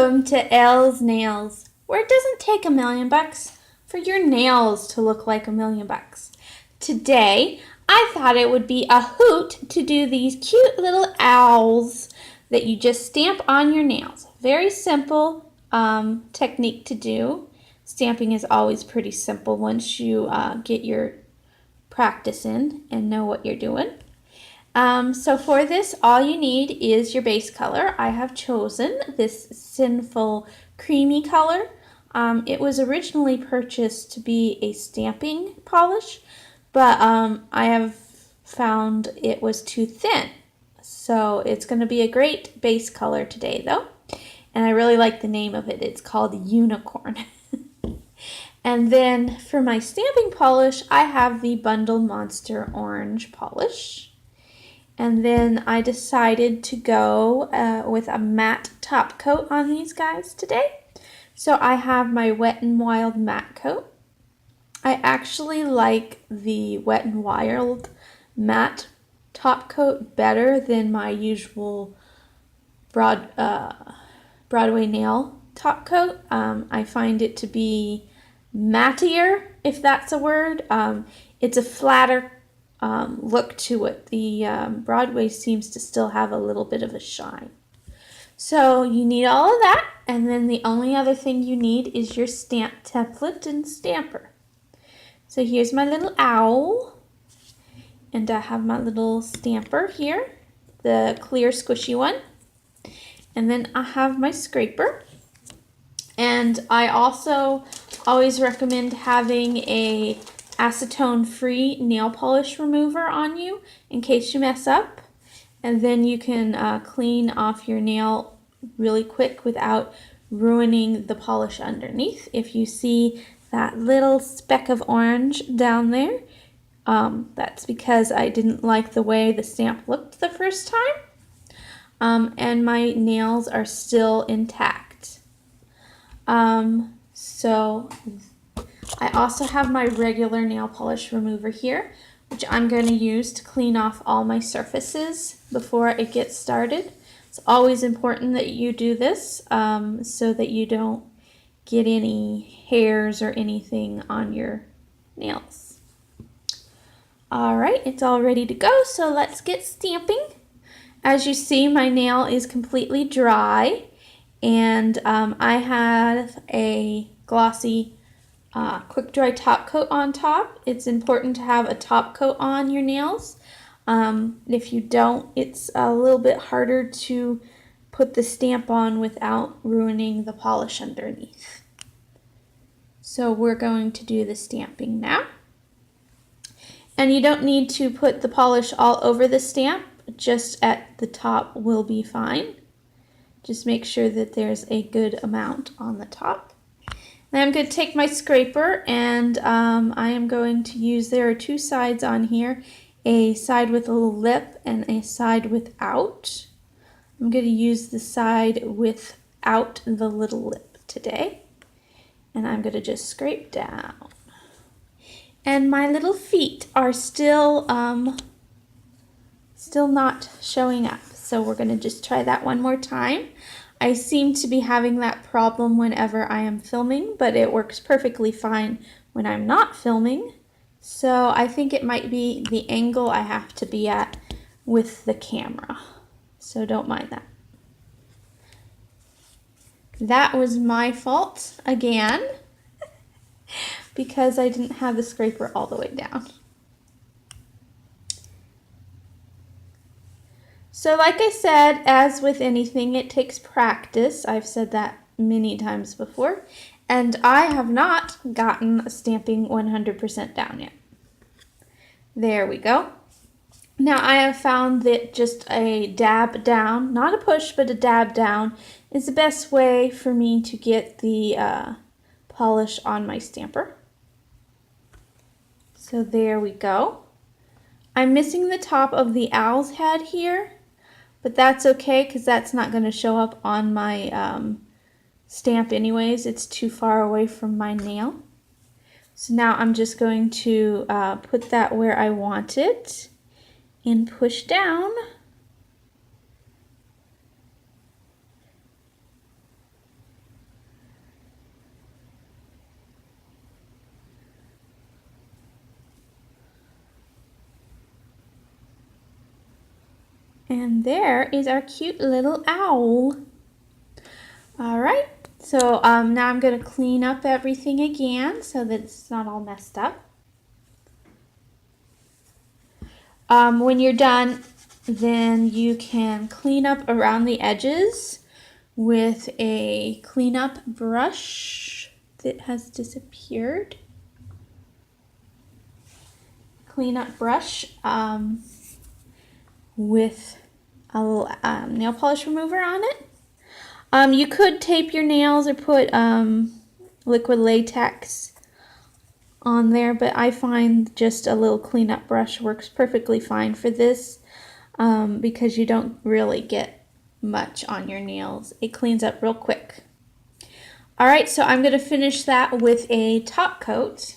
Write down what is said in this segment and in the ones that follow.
Welcome to Elle's Nails, where it doesn't take $1,000,000 for your nails to look like $1,000,000. Today, I thought it would be a hoot to do these cute little owls that you just stamp on your nails. Very simple technique to do. Stamping is always pretty simple once you get your practice in and know what you're doing. So for this, all you need is your base color. I have chosen this Sinful Creamy color. It was originally purchased to be a stamping polish, but I have found it was too thin. So it's going to be a great base color today though. And I really like the name of it. It's called Unicorn. And then for my stamping polish, I have the Bundle Monster Orange polish. And then I decided to go with a matte top coat on these guys today. So I have my Wet n Wild matte coat. I actually like the Wet n Wild matte top coat better than my usual Broadway nail top coat. I find it to be mattier, if that's a word. It's a flatter look to it. The Broadway seems to still have a little bit of a shine. So you need all of that, and then the only other thing you need is your stamp template and stamper. So here's my little owl, and I have my little stamper here, the clear squishy one, and then I have my scraper. And I also always recommend having a acetone-free nail polish remover on you in case you mess up, and then you can clean off your nail really quick without ruining the polish underneath. If you see that little speck of orange down there, that's because I didn't like the way the stamp looked the first time, and my nails are still intact. So I also have my regular nail polish remover here, which I'm going to use to clean off all my surfaces before it gets started. It's always important that you do this so that you don't get any hairs or anything on your nails. Alright, it's all ready to go, so let's get stamping. As you see, my nail is completely dry, and I have a glossy quick dry top coat on top. It's important to have a top coat on your nails. If you don't, it's a little bit harder to put the stamp on without ruining the polish underneath. So we're going to do the stamping now. And you don't need to put the polish all over the stamp, just at the top will be fine. Just make sure that there's a good amount on the top. Then I'm going to take my scraper, and I am going to use, there are two sides on here, a side with a little lip and a side without. I'm going to use the side without the little lip today, and I'm going to just scrape down. And my little feet are still not showing up, so we're going to just try that one more time. I seem to be having that problem whenever I am filming, but it works perfectly fine when I'm not filming. So I think it might be the angle I have to be at with the camera. So don't mind that. That was my fault again because I didn't have the scraper all the way down. So like I said, as with anything, it takes practice. I've said that many times before, and I have not gotten stamping 100% down yet. There we go. Now I have found that just a dab down, not a push, but a dab down, is the best way for me to get the polish on my stamper. So there we go. I'm missing the top of the owl's head here, but that's okay because that's not going to show up on my stamp anyways. It's too far away from my nail. So now I'm just going to put that where I want it and push down. And there is our cute little owl. All right, so now I'm going to clean up everything again so that it's not all messed up. When you're done, then you can clean up around the edges with a cleanup brush that has disappeared. Cleanup brush with a little nail polish remover on it. You could tape your nails or put liquid latex on there, but I find just a little cleanup brush works perfectly fine for this because you don't really get much on your nails. It cleans up real quick. Alright, so I'm going to finish that with a top coat,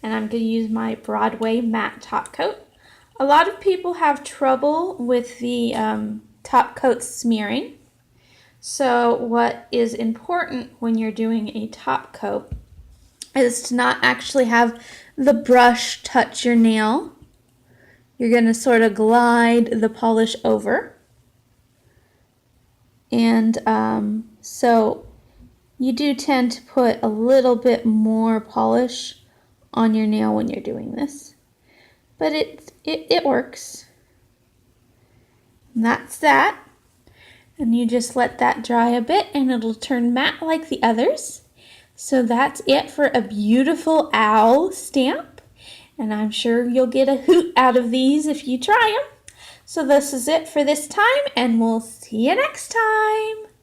and I'm going to use my Broadway matte top coat. A lot of people have trouble with the top coat smearing. So what is important when you're doing a top coat is to not actually have the brush touch your nail. You're going to sort of glide the polish over. And so you do tend to put a little bit more polish on your nail when you're doing this. But it works. And that's that. And you just let that dry a bit and it'll turn matte like the others. So that's it for a beautiful owl stamp. And I'm sure you'll get a hoot out of these if you try them. So this is it for this time, and we'll see you next time.